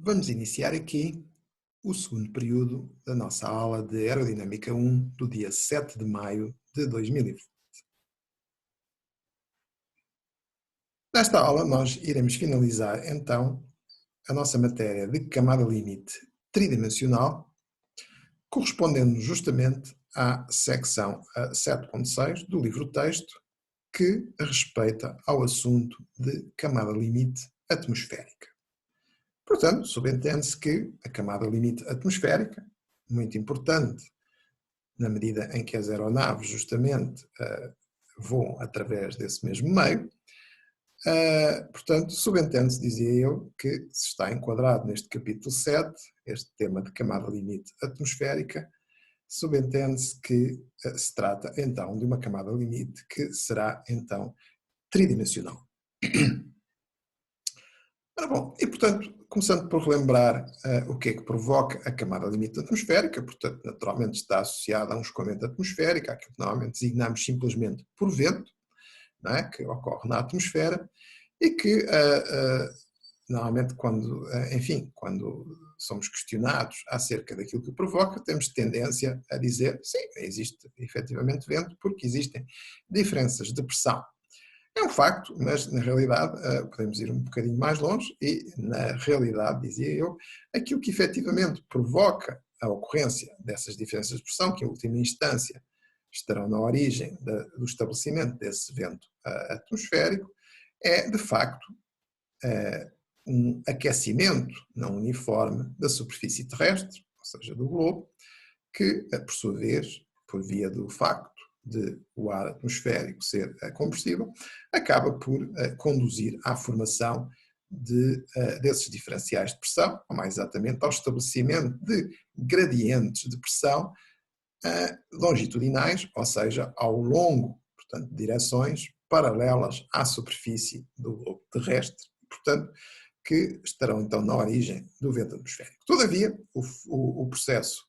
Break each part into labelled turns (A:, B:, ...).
A: Vamos iniciar aqui o segundo período da nossa aula de Aerodinâmica 1 do dia 7 de maio de 2020. Nesta aula nós iremos finalizar então a nossa matéria de camada limite tridimensional, correspondendo justamente à secção 7.6 do livro-texto que respeita ao assunto de camada limite atmosférica. Portanto, subentende-se que a camada limite atmosférica, muito importante, na medida em que as aeronaves justamente voam através desse mesmo meio, portanto, subentende-se, dizia eu, que se está enquadrado neste capítulo 7, este tema de camada limite atmosférica, subentende-se que se trata então de uma camada limite que será então tridimensional. Ora bom, e portanto, começando por relembrar o que é que provoca a camada limite atmosférica, portanto, naturalmente está associada a um escoamento atmosférico, aquilo que normalmente designamos simplesmente por vento, não é? Que ocorre na atmosfera, e que normalmente quando somos questionados acerca daquilo que o provoca, temos tendência a dizer, sim, existe efetivamente vento, porque existem diferenças de pressão. É um facto, mas na realidade podemos ir um bocadinho mais longe e, na realidade, dizia eu, aquilo que efetivamente provoca a ocorrência dessas diferenças de pressão, que em última instância estarão na origem do estabelecimento desse vento atmosférico, é de facto um aquecimento não uniforme da superfície terrestre, ou seja, do globo, que, por sua vez, por via do facto de o ar atmosférico ser combustível, acaba por conduzir à formação desses diferenciais de pressão, ou mais exatamente ao estabelecimento de gradientes de pressão longitudinais, ou seja, ao longo, portanto, de direções paralelas à superfície do globo terrestre, portanto, que estarão então na origem do vento atmosférico. Todavia, o processo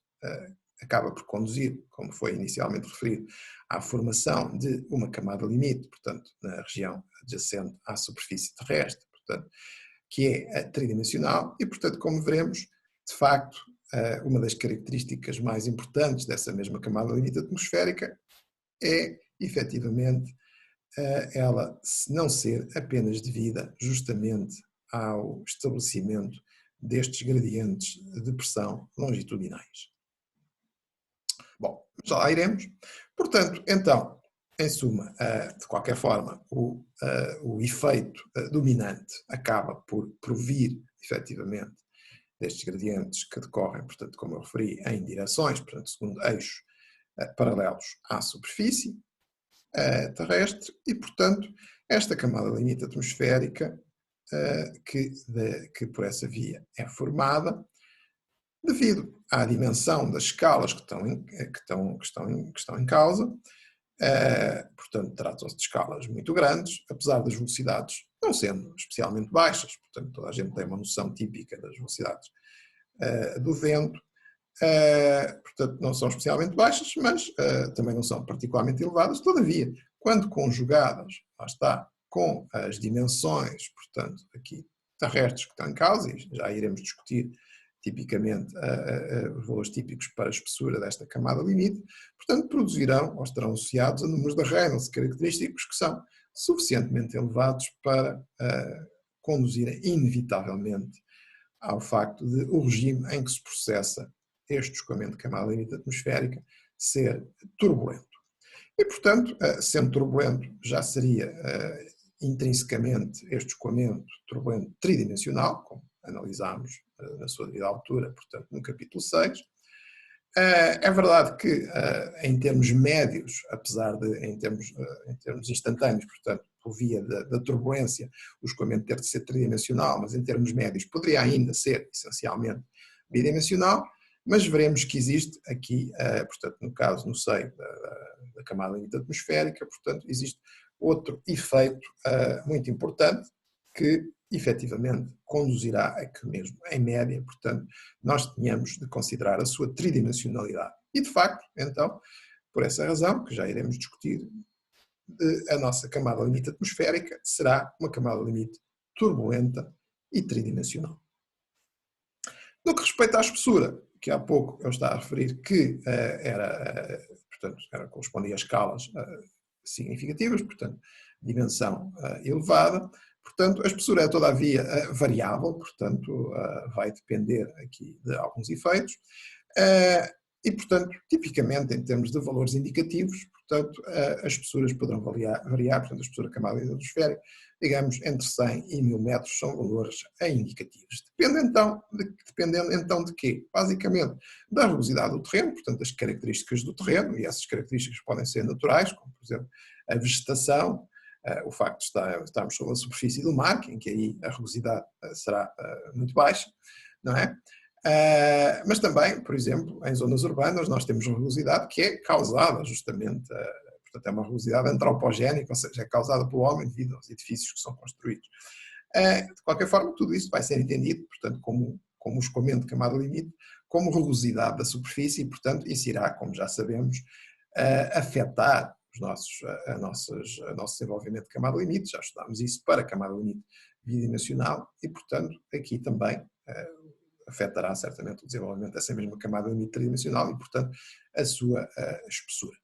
A: acaba por conduzir, como foi inicialmente referido, à formação de uma camada limite, portanto, na região adjacente à superfície terrestre, portanto, que é tridimensional e, portanto, como veremos, de facto, uma das características mais importantes dessa mesma camada limite atmosférica é, efetivamente, ela não ser apenas devida justamente ao estabelecimento destes gradientes de pressão longitudinais. Bom, já lá iremos. Portanto, então, em suma, de qualquer forma, o efeito dominante acaba por provir, efetivamente, destes gradientes que decorrem, portanto, como eu referi, em direções, portanto, segundo eixos paralelos à superfície terrestre e, portanto, esta camada limite atmosférica que por essa via é formada, devido à dimensão das escalas que estão em causa, portanto, tratam-se de escalas muito grandes, apesar das velocidades não sendo especialmente baixas, portanto, toda a gente tem uma noção típica das velocidades do vento, portanto, não são especialmente baixas, mas também não são particularmente elevadas, todavia, quando conjugadas, lá está, com as dimensões, portanto, aqui terrestres que estão em causa, e já iremos discutir tipicamente os valores típicos para a espessura desta camada limite, portanto, produzirão ou estarão associados a números de Reynolds característicos que são suficientemente elevados para conduzirem inevitavelmente ao facto de o regime em que se processa este escoamento de camada limite atmosférica ser turbulento. E, portanto, sendo turbulento, já seria intrinsecamente este escoamento turbulento tridimensional, como analisámos na sua devida altura, portanto, no capítulo 6. É verdade que, em termos médios, apesar de, em termos instantâneos, portanto, por via da turbulência, o escoamento ter de ser tridimensional, mas em termos médios poderia ainda ser, essencialmente, bidimensional, mas veremos que existe aqui, portanto, no caso, no seio da camada limite atmosférica, portanto, existe outro efeito muito importante que, efetivamente, conduzirá a que mesmo, em média, portanto, nós tenhamos de considerar a sua tridimensionalidade. E, de facto, então, por essa razão, que já iremos discutir, a nossa camada limite atmosférica será uma camada limite turbulenta e tridimensional. No que respeita à espessura, que há pouco eu estava a referir que correspondia a escalas significativas, portanto, dimensão elevada, portanto, a espessura é todavia variável, portanto, vai depender aqui de alguns efeitos, e, portanto, tipicamente, em termos de valores indicativos, portanto, as espessuras poderão variar, portanto, a espessura camada hidrosférica, digamos, entre 100 e 1000 metros são valores indicativos. Dependendo então de quê? Basicamente, da rugosidade do terreno, portanto, das características do terreno, e essas características podem ser naturais, como, por exemplo, a vegetação, o facto de estarmos sobre a superfície do mar, em que aí a rugosidade será muito baixa, não é? Mas também, por exemplo, em zonas urbanas nós temos rugosidade que é causada justamente, portanto é uma rugosidade antropogénica, ou seja, é causada pelo homem devido aos edifícios que são construídos. De qualquer forma, tudo isso vai ser entendido, portanto, como escoamento de camada limite, como rugosidade da superfície e, portanto, isso irá, como já sabemos, afetar o nosso desenvolvimento de camada limite, já estudámos isso para camada limite bidimensional e, portanto, aqui também afetará certamente o desenvolvimento dessa mesma camada limite tridimensional e, portanto, a sua espessura.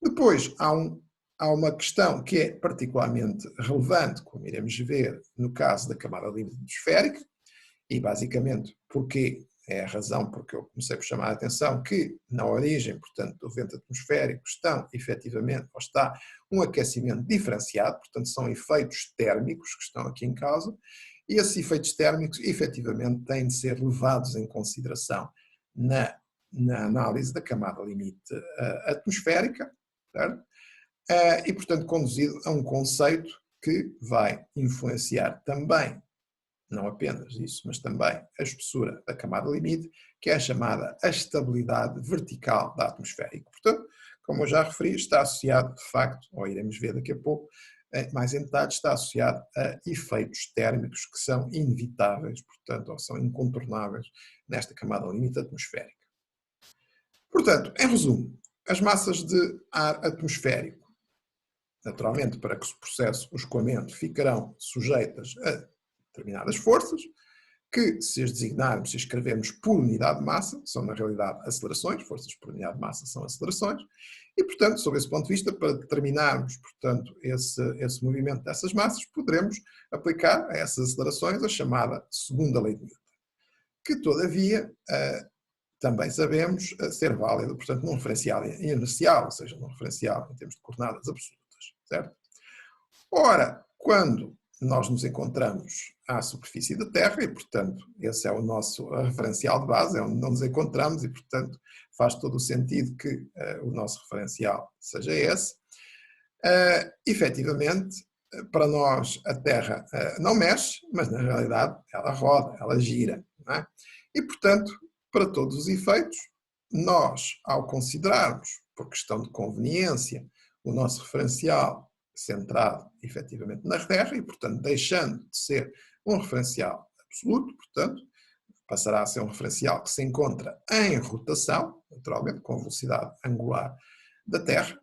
A: Depois, há uma questão que é particularmente relevante, como iremos ver no caso da camada limite hidrosférica, e basicamente porque é a razão porque eu comecei por chamar a atenção que na origem, portanto, do vento atmosférico está um aquecimento diferenciado, portanto são efeitos térmicos que estão aqui em causa, e esses efeitos térmicos efetivamente têm de ser levados em consideração na análise da camada limite atmosférica, certo? E portanto conduzido a um conceito que vai influenciar também não apenas isso, mas também a espessura da camada limite, que é a chamada a estabilidade vertical da atmosfera. E, portanto, como eu já referi, está associado, de facto, ou iremos ver daqui a pouco, mais em detalhe, está associado a efeitos térmicos que são inevitáveis, portanto, ou são incontornáveis nesta camada limite atmosférica. Portanto, em resumo, as massas de ar atmosférico, naturalmente, para que se processe o escoamento, ficarão sujeitas a determinadas forças, que se as designarmos, se escrevermos por unidade de massa, são na realidade acelerações, forças por unidade de massa são acelerações, e portanto, sob esse ponto de vista, para determinarmos, portanto, esse movimento dessas massas, poderemos aplicar a essas acelerações a chamada segunda lei de Newton, que todavia também sabemos ser válida, portanto, num referencial inercial, ou seja, num referencial em termos de coordenadas absolutas, certo? Ora, quando nós nos encontramos à superfície da Terra e, portanto, esse é o nosso referencial de base, é onde nos encontramos e, portanto, faz todo o sentido que o nosso referencial seja esse. Efetivamente, para nós a Terra não mexe, mas na realidade ela roda, ela gira, não é? E, portanto, para todos os efeitos, nós, ao considerarmos, por questão de conveniência, o nosso referencial centrado efetivamente na Terra e, portanto, deixando de ser um referencial absoluto, portanto, passará a ser um referencial que se encontra em rotação, naturalmente com a velocidade angular da Terra.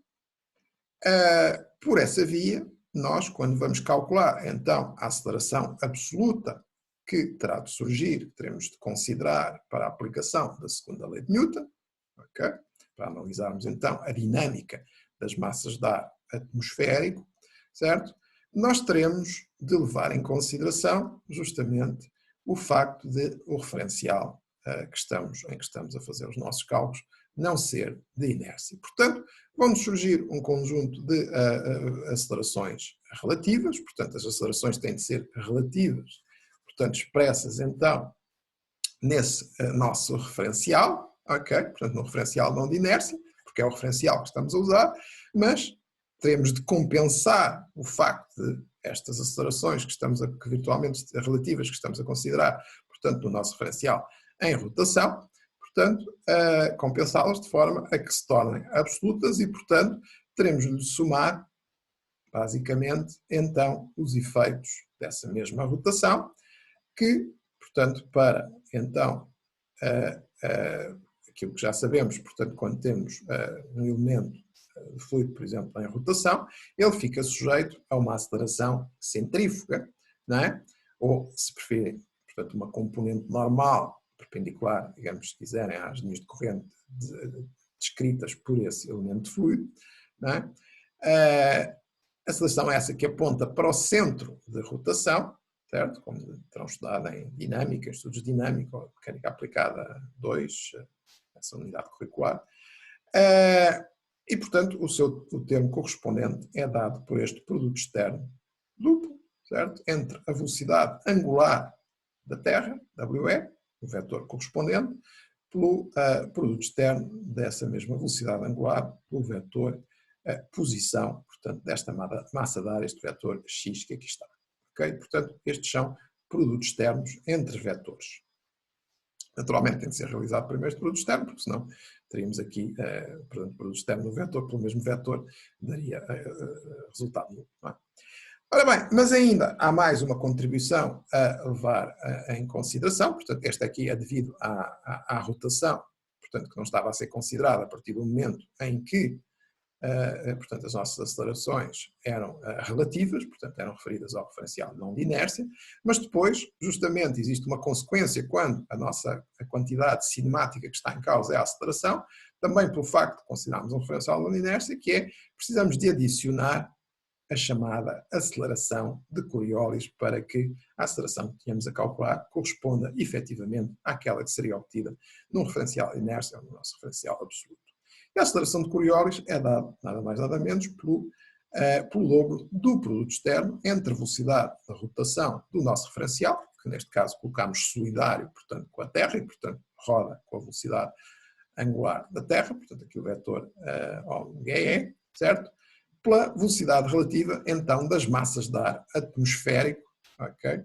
A: Por essa via, nós, quando vamos calcular, então, a aceleração absoluta que terá de surgir, que teremos de considerar para a aplicação da segunda lei de Newton, okay? Para analisarmos, então, a dinâmica das massas de ar atmosférico, certo? Nós teremos de levar em consideração justamente o facto de o referencial em que estamos a fazer os nossos cálculos não ser de inércia. Portanto, vão surgir um conjunto de acelerações relativas, portanto, as acelerações têm de ser relativas, portanto, expressas então nesse nosso referencial, ok? Portanto, no referencial não de inércia, porque é o referencial que estamos a usar, mas teremos de compensar o facto de estas acelerações que virtualmente relativas que estamos a considerar, portanto, no nosso referencial em rotação, portanto, compensá-las de forma a que se tornem absolutas e, portanto, teremos de somar, basicamente, então, os efeitos dessa mesma rotação, que, portanto, para, então, aquilo que já sabemos, portanto, quando temos um elemento de fluido, por exemplo, em rotação, ele fica sujeito a uma aceleração centrífuga, não é? Ou, se preferirem, portanto, uma componente normal, perpendicular, digamos, se quiserem, às linhas de corrente descritas por esse elemento de fluido, não é? A aceleração é essa que aponta para o centro de rotação, certo? Como terão estudado em dinâmica, estudos de dinâmica ou mecânica aplicada 2, essa unidade curricular. E, portanto, o termo correspondente é dado por este produto externo duplo, certo? Entre a velocidade angular da Terra, WE, o vetor correspondente, pelo produto externo dessa mesma velocidade angular, pelo vetor posição, portanto, desta massa de ar, este vetor x que aqui está. Okay? Portanto, estes são produtos externos entre vetores. Naturalmente tem de ser realizado primeiro este produto externo, porque senão teríamos aqui, portanto, produto externo no vetor, pelo mesmo vetor, daria resultado nulo. Não é? Ora bem, mas ainda há mais uma contribuição a levar em consideração, portanto, esta aqui é devido à rotação, portanto, que não estava a ser considerada a partir do momento em que portanto, as nossas acelerações eram relativas, portanto, eram referidas ao referencial não de inércia, mas depois, justamente, existe uma consequência quando a quantidade cinemática que está em causa é a aceleração, também pelo facto de considerarmos um referencial não de inércia, que é, precisamos de adicionar a chamada aceleração de Coriolis para que a aceleração que tínhamos a calcular corresponda efetivamente àquela que seria obtida num referencial de inércia ou no nosso referencial absoluto. E a aceleração de Coriolis é dada nada mais nada menos pelo logro do produto externo entre a velocidade da rotação do nosso referencial, que neste caso colocamos solidário, portanto, com a Terra, e portanto roda com a velocidade angular da Terra, portanto aqui o vetor OME, certo? Pela velocidade relativa, então, das massas de ar atmosférico, ok?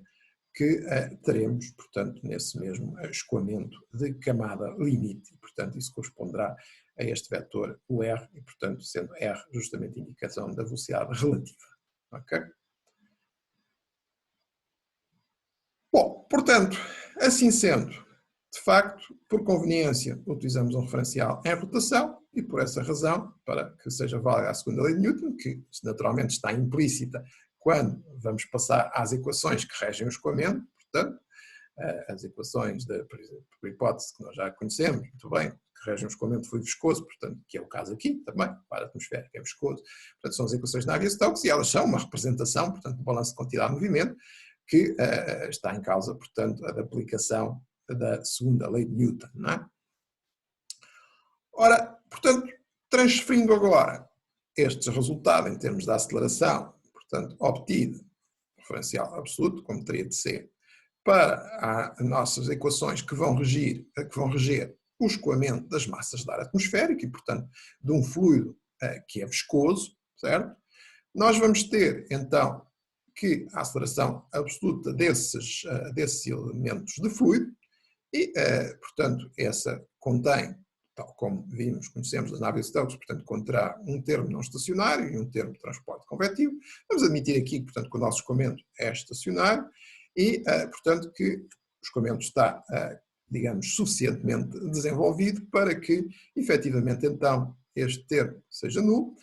A: Que teremos, portanto, nesse mesmo escoamento de camada limite. Portanto, isso corresponderá a este vetor, o R, e, portanto, sendo R justamente a indicação da velocidade relativa. Ok? Bom, portanto, assim sendo, de facto, por conveniência, utilizamos um referencial em rotação e, por essa razão, para que seja válida a segunda lei de Newton, que naturalmente está implícita quando vamos passar às equações que regem o escoamento, portanto, as equações, por exemplo, por hipótese que nós já conhecemos muito bem, que regem o escoamento de fluido viscoso, portanto, que é o caso aqui também, para a atmosfera que é viscoso, portanto, são as equações de Navier-Stokes e elas são uma representação, portanto, do balanço de quantidade de movimento, que está em causa, portanto, a da aplicação da segunda lei de Newton, não é? Ora, portanto, transferindo agora estes resultados em termos de aceleração, portanto, obtido, referencial absoluto, como teria de ser, para as nossas equações que vão reger o escoamento das massas de ar atmosférico e, portanto, de um fluido que é viscoso, certo? Nós vamos ter, então, que a aceleração absoluta desses elementos de fluido e, portanto, essa contém, tal como vimos, conhecemos das Navier-Stokes, portanto, conterá um termo não estacionário e um termo de transporte convectivo. Vamos admitir aqui, portanto, que o nosso escoamento é estacionário e, portanto, que o escoamento está, digamos, suficientemente desenvolvido para que, efetivamente, então, este termo seja nulo.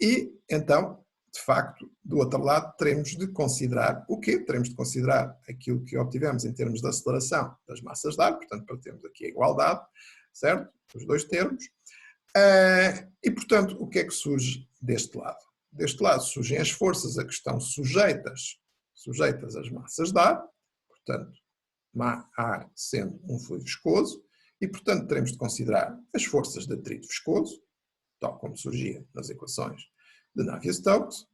A: E, então, de facto, do outro lado, teremos de considerar o quê? Teremos de considerar aquilo que obtivemos em termos de aceleração das massas de ar, portanto, para termos aqui a igualdade, certo? Os dois termos. E, portanto, o que é que surge deste lado? Deste lado surgem as forças a que estão sujeitas às massas de ar, portanto, ar sendo um fluido viscoso, e, portanto, teremos de considerar as forças de atrito viscoso, tal como surgia nas equações de Navier-Stokes,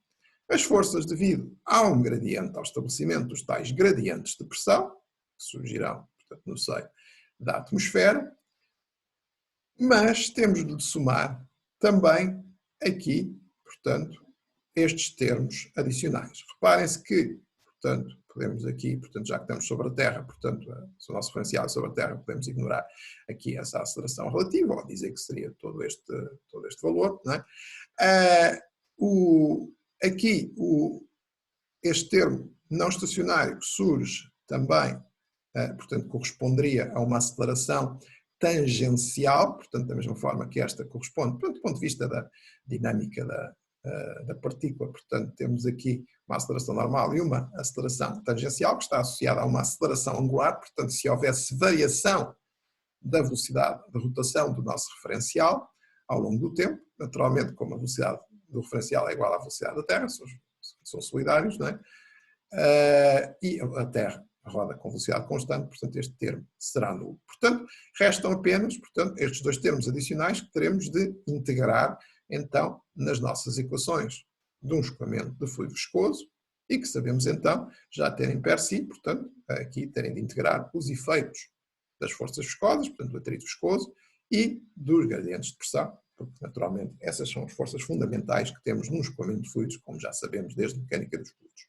A: as forças devido a um gradiente, ao estabelecimento dos tais gradientes de pressão, que surgirão, portanto, no seio da atmosfera, mas temos de somar também aqui, portanto, estes termos adicionais. Reparem-se que, portanto, podemos aqui, portanto, já que estamos sobre a Terra, portanto, se o nosso referencial é sobre a Terra, podemos ignorar aqui essa aceleração relativa, ou dizer que seria todo este valor, não é? Este termo não estacionário que surge também, portanto, corresponderia a uma aceleração tangencial, portanto, da mesma forma que esta corresponde, do ponto de vista da dinâmica da partícula. Portanto, temos aqui uma aceleração normal e uma aceleração tangencial, que está associada a uma aceleração angular. Portanto, se houvesse variação da velocidade de rotação do nosso referencial ao longo do tempo, naturalmente, como a velocidade do referencial é igual à velocidade da Terra, são solidários, não é? E a Terra roda com velocidade constante, portanto este termo será nulo. Portanto, restam apenas, portanto, estes dois termos adicionais que teremos de integrar, então, nas nossas equações de um escoamento de fluido viscoso e que sabemos, então, já terem per si, portanto, aqui terem de integrar os efeitos das forças viscosas, portanto, do atrito viscoso e dos gradientes de pressão, porque, naturalmente, essas são as forças fundamentais que temos num escoamento de fluidos, como já sabemos desde a mecânica dos fluidos.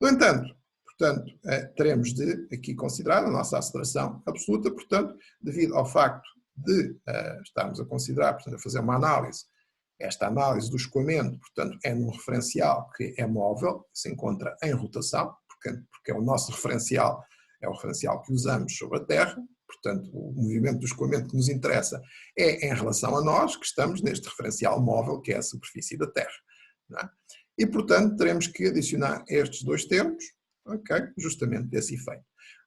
A: No entanto, portanto, teremos de aqui considerar a nossa aceleração absoluta, portanto, devido ao facto de estarmos a considerar, portanto, a fazer uma análise, esta análise do escoamento, portanto, é num referencial que é móvel, se encontra em rotação, porque é o nosso referencial, é o referencial que usamos sobre a Terra, portanto, o movimento do escoamento que nos interessa é em relação a nós, que estamos neste referencial móvel, que é a superfície da Terra. Não é? E, portanto, teremos que adicionar estes dois termos, okay, justamente desse efeito.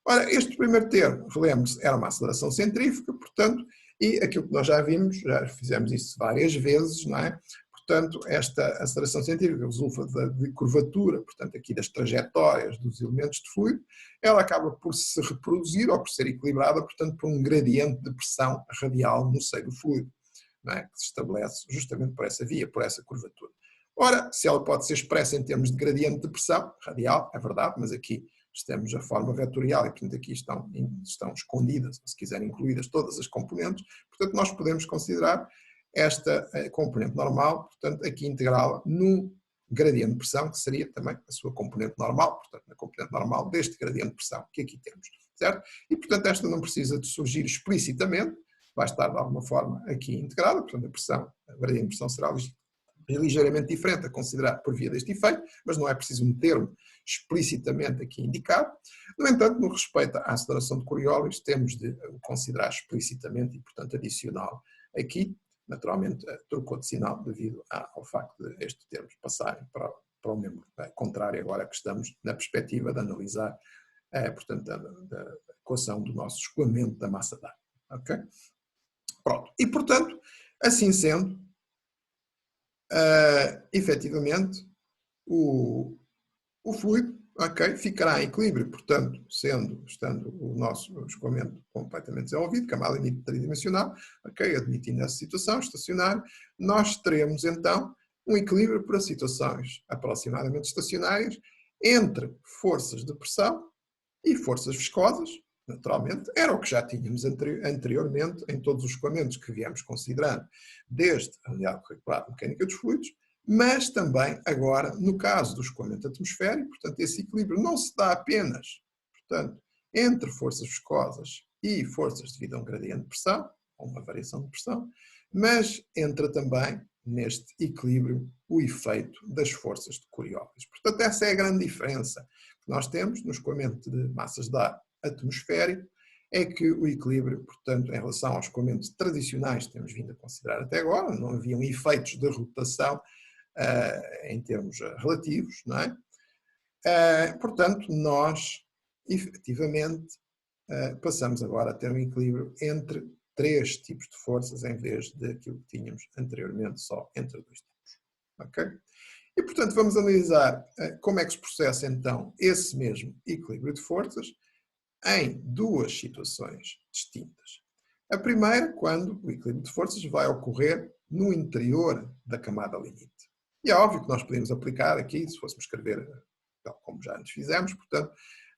A: Ora, este primeiro termo, relembre-se, era uma aceleração centrífuga, portanto, e aquilo que nós já vimos, já fizemos isso várias vezes, não é? Portanto, esta aceleração centrífuga resulta de curvatura, portanto, aqui das trajetórias dos elementos de fluido, ela acaba por se reproduzir ou por ser equilibrada, portanto, por um gradiente de pressão radial no seio do fluido, não é? Que se estabelece justamente por essa via, por essa curvatura. Ora, se ela pode ser expressa em termos de gradiente de pressão radial, é verdade, mas aqui temos a forma vetorial e, portanto, aqui estão escondidas, se quiserem, incluídas todas as componentes. Portanto, nós podemos considerar esta componente normal, portanto, aqui integrá-la no gradiente de pressão, que seria também a sua componente normal, portanto, na componente normal deste gradiente de pressão que aqui temos, certo? E, portanto, esta não precisa de surgir explicitamente, vai estar de alguma forma aqui integrada, portanto, a pressão, a gradiente de pressão será ligeiramente diferente a considerar por via deste efeito, mas não é preciso um termo explicitamente aqui indicado. No entanto, no respeito à aceleração de Coriolis, temos de o considerar explicitamente e, portanto, adicional aqui, naturalmente, trocou de sinal devido ao facto de estes termos passarem para o membro contrário, agora que estamos na perspectiva de analisar, portanto, da equação do nosso escoamento da massa d'água. Ok? Pronto. E, portanto, assim sendo, efetivamente, o fluido, okay, ficará em equilíbrio, portanto, estando o nosso escoamento completamente desenvolvido, camada limite tridimensional, okay, admitindo essa situação estacionária, nós teremos então um equilíbrio para situações aproximadamente estacionárias entre forças de pressão e forças viscosas. Naturalmente, era o que já tínhamos anteriormente em todos os escoamentos que viemos considerando, desde a unidade curricular de mecânica dos fluidos, mas também agora no caso do escoamento atmosférico, portanto, esse equilíbrio não se dá apenas, portanto, entre forças viscosas e forças devido a um gradiente de pressão, ou uma variação de pressão, mas entra também neste equilíbrio o efeito das forças de Coriolis. Portanto, essa é a grande diferença que nós temos no escoamento de massas de ar atmosférico, é que o equilíbrio, portanto, em relação aos escoamentos tradicionais que temos vindo a considerar até agora, não haviam efeitos de rotação em termos relativos, não é? Portanto, nós, efetivamente, passamos agora a ter um equilíbrio entre três tipos de forças em vez daquilo que tínhamos anteriormente só entre dois tipos. Ok? E, portanto, vamos analisar como é que se processa, então, esse mesmo equilíbrio de forças em duas situações distintas. A primeira, quando o equilíbrio de forças vai ocorrer no interior da camada limite. E é óbvio que nós podemos aplicar aqui, se fôssemos escrever, tal como já antes fizemos, portanto,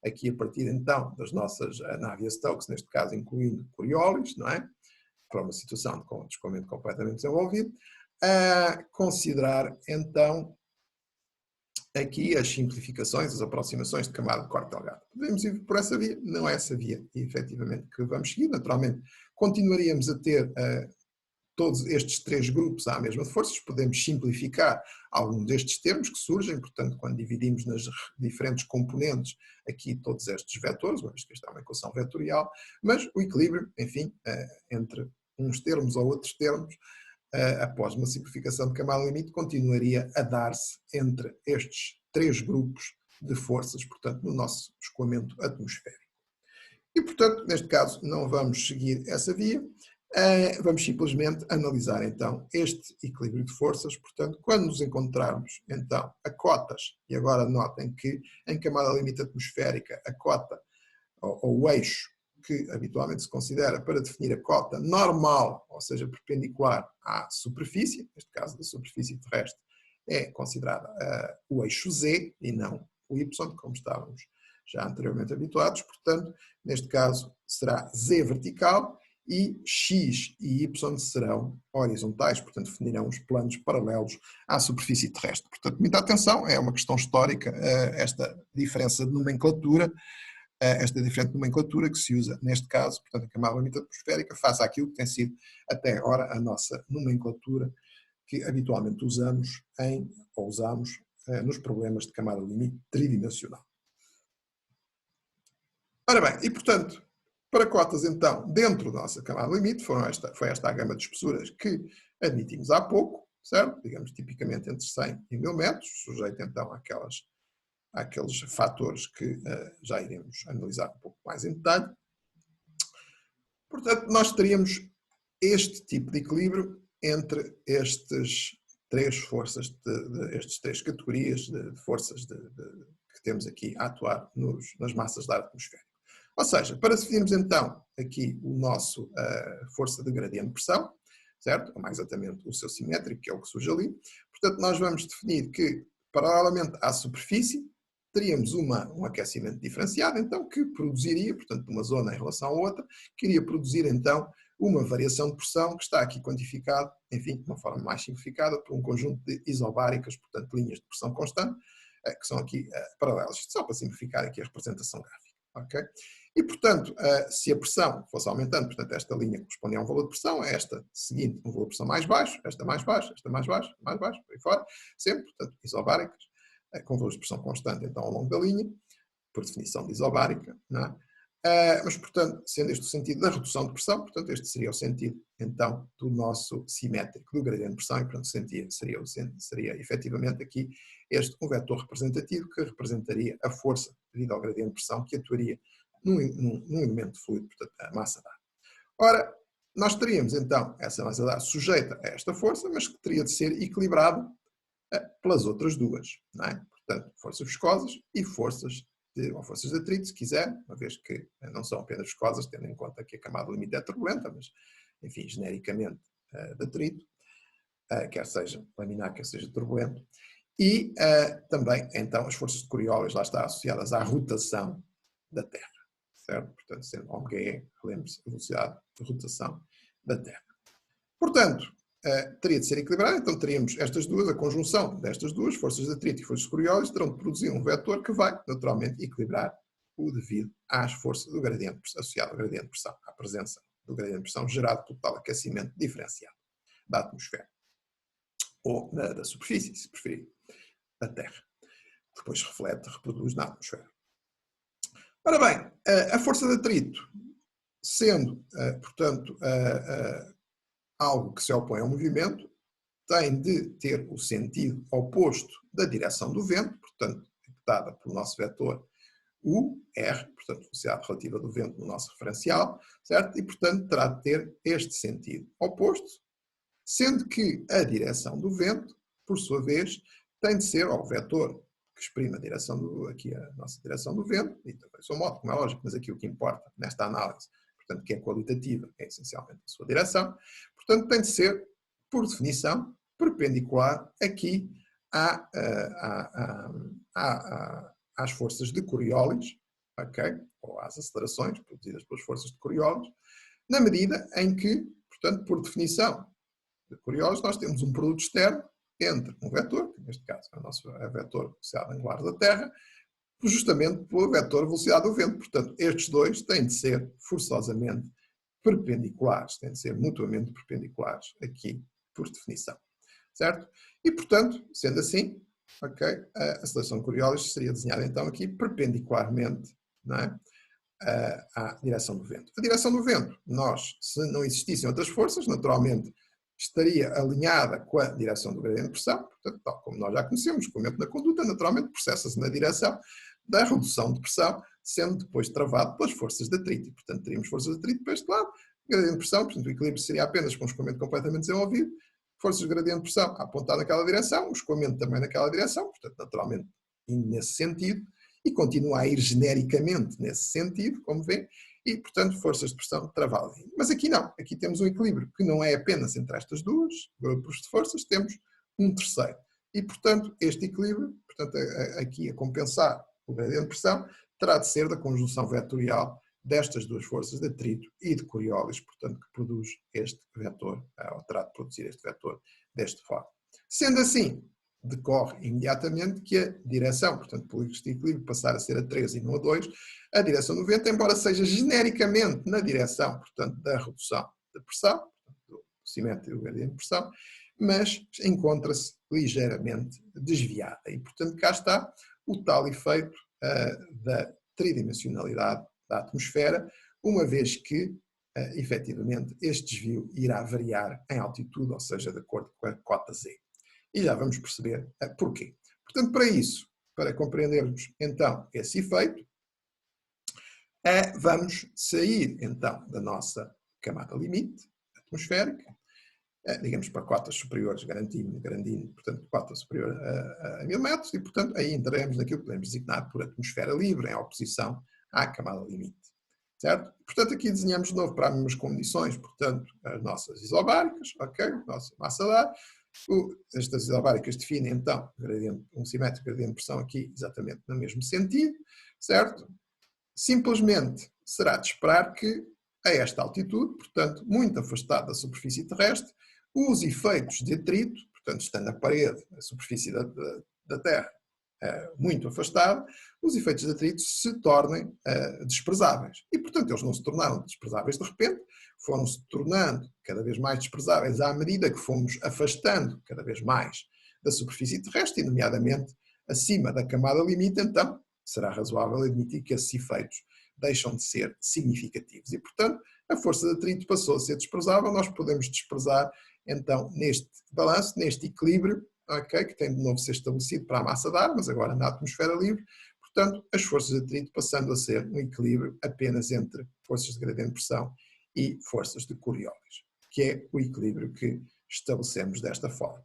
A: aqui a partir então das nossas Navier-Stokes, neste caso incluindo Coriolis, não é? Para uma situação de escoamento completamente desenvolvido, a considerar então aqui as simplificações, as aproximações de camada de corte delgado. Podemos ir por essa via, não é essa via, efetivamente, que vamos seguir. Naturalmente, continuaríamos a ter todos estes três grupos à mesma de forças, podemos simplificar algum destes termos que surgem, portanto, quando dividimos nas diferentes componentes aqui todos estes vetores, uma vez que esta é uma equação vetorial, mas o equilíbrio, enfim, entre uns termos ou outros termos, após uma simplificação de camada limite, continuaria a dar-se entre estes três grupos de forças, portanto, no nosso escoamento atmosférico. E, portanto, neste caso, não vamos seguir essa via, vamos simplesmente analisar, então, este equilíbrio de forças. Portanto, quando nos encontrarmos, então, a cotas, e agora notem que em camada limite atmosférica, a cota, ou o eixo que habitualmente se considera para definir a cota normal, ou seja, perpendicular à superfície, neste caso da superfície terrestre, é considerada o eixo Z e não o Y, como estávamos já anteriormente habituados. Portanto, neste caso será Z vertical e X e Y serão horizontais, portanto definirão os planos paralelos à superfície terrestre. Portanto, muita atenção, é uma questão histórica esta diferença de nomenclatura, esta diferente nomenclatura que se usa neste caso, portanto a camada limite atmosférica, face àquilo que tem sido até agora a nossa nomenclatura que habitualmente usamos nos problemas de camada limite tridimensional. Ora bem, e portanto, para cotas então, dentro da nossa camada limite, foi esta a gama de espessuras que admitimos há pouco, certo? Digamos tipicamente entre 100 e 1000 metros, sujeito então àqueles fatores que já iremos analisar um pouco mais em detalhe. Portanto, nós teríamos este tipo de equilíbrio entre estas três forças, estas três categorias de forças que temos aqui a atuar nas massas de ar atmosférico. Ou seja, para definirmos então aqui o nosso força de gradiente de pressão, certo? Ou mais exatamente o seu simétrico, que é o que surge ali. Portanto, nós vamos definir que, paralelamente à superfície, teríamos um aquecimento diferenciado, então, que produziria, portanto, uma zona em relação à outra, que iria produzir, então, uma variação de pressão que está aqui quantificado, enfim, de uma forma mais simplificada, por um conjunto de isobáricas, portanto, linhas de pressão constante, que são aqui paralelas. Isto só para simplificar aqui a representação gráfica. Okay? E, portanto, se a pressão fosse aumentando, portanto, esta linha corresponde a um valor de pressão, esta seguinte, um valor de pressão mais baixo, esta mais baixo, esta mais baixo, por aí fora, sempre, portanto, isobáricas, com valores de pressão constante, então, ao longo da linha, por definição de isobárica, não é? Mas, portanto, sendo este o sentido da redução de pressão, portanto, este seria o sentido, então, do nosso simétrico, do gradiente de pressão, e, portanto, seria efetivamente aqui um vetor representativo que representaria a força devido ao gradiente de pressão que atuaria num elemento de fluido, portanto, a massa de ar. Ora, nós teríamos, então, essa massa de ar sujeita a esta força, mas que teria de ser equilibrado pelas outras duas, não é? Portanto, forças viscosas e forças de atrito, se quiser, uma vez que não são apenas viscosas, tendo em conta que a camada limite é turbulenta, mas, enfim, genericamente de atrito, quer seja laminar, quer seja turbulento. E também, então, as forças de Coriolis, lá está, associadas à rotação da Terra, certo? Portanto, sendo ω, lembre-se, a velocidade de rotação da Terra. Portanto, teria de ser equilibrado, então teríamos estas duas, a conjunção destas duas, forças de atrito e forças de Coriolis, terão de produzir um vetor que vai, naturalmente, equilibrar o devido às forças do gradiente associado ao gradiente de pressão, à presença do gradiente de pressão gerado pelo tal aquecimento diferenciado da atmosfera, ou da superfície, se preferir, da Terra, que depois reproduz na atmosfera. Ora bem, a força de atrito, sendo, portanto, algo que se opõe ao movimento, tem de ter o sentido oposto da direção do vento, portanto, interpretada pelo nosso vetor U, R, portanto, velocidade relativa do vento no nosso referencial, certo? E, portanto, terá de ter este sentido oposto, sendo que a direção do vento, por sua vez, tem de ser ao vetor que exprime aqui a nossa direção do vento, e também o seu modo, como é lógico, mas aqui o que importa nesta análise, portanto, que é qualitativa, é essencialmente a sua direção. Portanto, tem de ser, por definição, perpendicular aqui às forças de Coriolis, okay? Ou às acelerações produzidas pelas forças de Coriolis, na medida em que, portanto, por definição de Coriolis, nós temos um produto externo entre um vetor, que neste caso é o nosso vetor velocidade angular da Terra, justamente pelo vetor velocidade do vento. Portanto, estes dois têm de ser forçosamente perpendiculares, têm de ser mutuamente perpendiculares aqui, por definição. Certo? E, portanto, sendo assim, okay, a aceleração de Coriolis seria desenhada então aqui perpendicularmente, não é? À direção do vento. A direção do vento, se não existissem outras forças, naturalmente estaria alinhada com a direção do gradiente de pressão, portanto, tal como nós já conhecemos, o escoamento na conduta naturalmente processa-se na direção da redução de pressão, sendo depois travado pelas forças de atrito. E, portanto, teríamos forças de atrito para este lado, gradiente de pressão, portanto, o equilíbrio seria apenas com o escoamento completamente desenvolvido, forças de gradiente de pressão a apontar naquela direção, o escoamento também naquela direção, portanto, naturalmente, indo nesse sentido, e continua a ir genericamente nesse sentido, como vê, e, portanto, forças de pressão travadas. Mas aqui não, aqui temos um equilíbrio que não é apenas entre estas duas grupos de forças, temos um terceiro. E, portanto, este equilíbrio, portanto, aqui a compensar o gradiente de pressão, terá de ser da conjunção vetorial destas duas forças de atrito e de Coriolis, portanto, que produz este vetor, ou terá de produzir este vetor desta forma. Sendo assim, decorre imediatamente que a direção, portanto, por este equilíbrio passar a ser a 3 e não a 2, a direção do vento, embora seja genericamente na direção, portanto, da redução da pressão, do cimento e do gradiente de pressão, mas encontra-se ligeiramente desviada. E, portanto, cá está o tal efeito da tridimensionalidade da atmosfera, uma vez que, efetivamente, este desvio irá variar em altitude, ou seja, de acordo com a cota Z. E já vamos perceber porquê. Portanto, para isso, para compreendermos então esse efeito, vamos sair então da nossa camada limite atmosférica, digamos para cotas superiores, garantindo, portanto, cota superior a 1000 metros, e portanto aí entraremos naquilo que podemos designar por atmosfera livre, em oposição à camada limite. Certo? Portanto, aqui desenhamos de novo para as mesmas condições, portanto, as nossas isobáricas, ok? Nossa massa de ar. Estas isobáricas definem, então, um simétrico gradiente de pressão aqui exatamente no mesmo sentido, certo? Simplesmente será de esperar que, a esta altitude, portanto, muito afastado da superfície terrestre, os efeitos de atrito, portanto, estando na parede, a superfície da Terra, muito afastada, os efeitos de atrito se tornem desprezáveis. E, portanto, eles não se tornaram desprezáveis de repente, foram-se tornando cada vez mais desprezáveis à medida que fomos afastando cada vez mais da superfície terrestre, e, nomeadamente, acima da camada limite, então, será razoável admitir que esses efeitos deixam de ser significativos. E, portanto, a força de atrito passou a ser desprezável, nós podemos desprezar, então, neste balanço, neste equilíbrio, okay, que tem de novo ser estabelecido para a massa de ar, mas agora na atmosfera livre, portanto, as forças de atrito passando a ser um equilíbrio apenas entre forças de gradiente de pressão e forças de Coriolis, que é o equilíbrio que estabelecemos desta forma.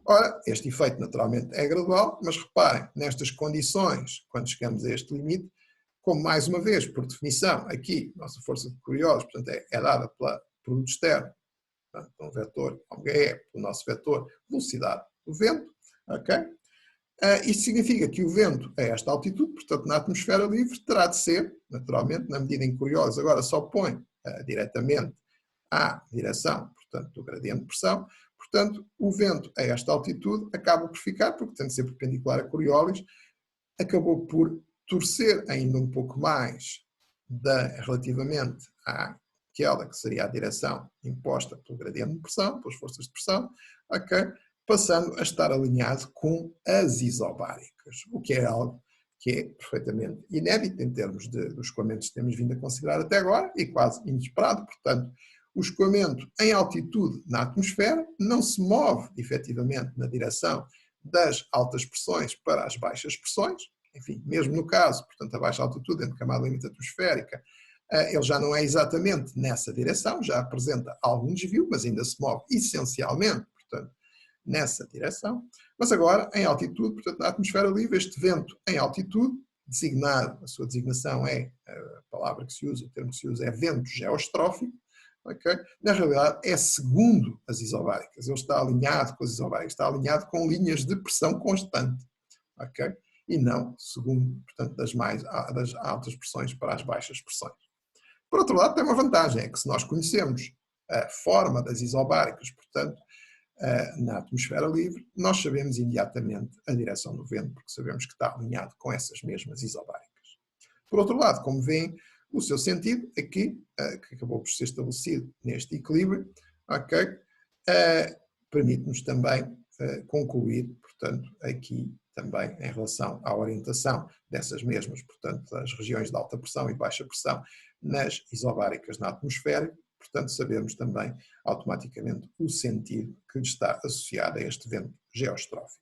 A: Ora, este efeito naturalmente é gradual, mas reparem, nestas condições, quando chegamos a este limite, como mais uma vez, por definição, aqui, nossa força de Coriolis, portanto, é dada pelo produto externo, portanto, um vetor ômega-e, o nosso vetor velocidade do vento, ok? Isto significa que o vento a esta altitude, portanto, na atmosfera livre, terá de ser, naturalmente, na medida em que Coriolis agora só põe diretamente à direção, portanto, do gradiente de pressão, portanto, o vento a esta altitude acaba por ficar, porque tem de ser perpendicular a Coriolis, acabou por torcer ainda um pouco mais relativamente àquela que seria a direção imposta pelo gradiente de pressão, pelas forças de pressão, ok? Passando a estar alinhado com as isobáricas, o que é algo que é perfeitamente inédito em termos dos escoamentos que temos vindo a considerar até agora e quase inesperado. Portanto, o escoamento em altitude na atmosfera não se move efetivamente na direção das altas pressões para as baixas pressões. Enfim, mesmo no caso, portanto, a baixa altitude dentro da camada limite atmosférica, ele já não é exatamente nessa direção, já apresenta algum desvio, mas ainda se move essencialmente, portanto, nessa direção. Mas agora, em altitude, portanto, na atmosfera livre, este vento em altitude, designado, a sua designação é, a palavra que se usa, o termo que se usa é vento geostrófico, okay? Na realidade é segundo as isobáricas, ele está alinhado com as isobáricas, está alinhado com linhas de pressão constante, ok? E não segundo, portanto, das altas pressões para as baixas pressões. Por outro lado, tem uma vantagem, é que se nós conhecemos a forma das isobáricas, portanto, na atmosfera livre, nós sabemos imediatamente a direção do vento, porque sabemos que está alinhado com essas mesmas isobáricas. Por outro lado, como veem, o seu sentido aqui, que acabou por ser estabelecido neste equilíbrio, ok, permite-nos também concluir, portanto, aqui também em relação à orientação dessas mesmas, portanto, das regiões de alta pressão e baixa pressão nas isobáricas na atmosfera, portanto sabemos também automaticamente o sentido que está associado a este vento geostrófico.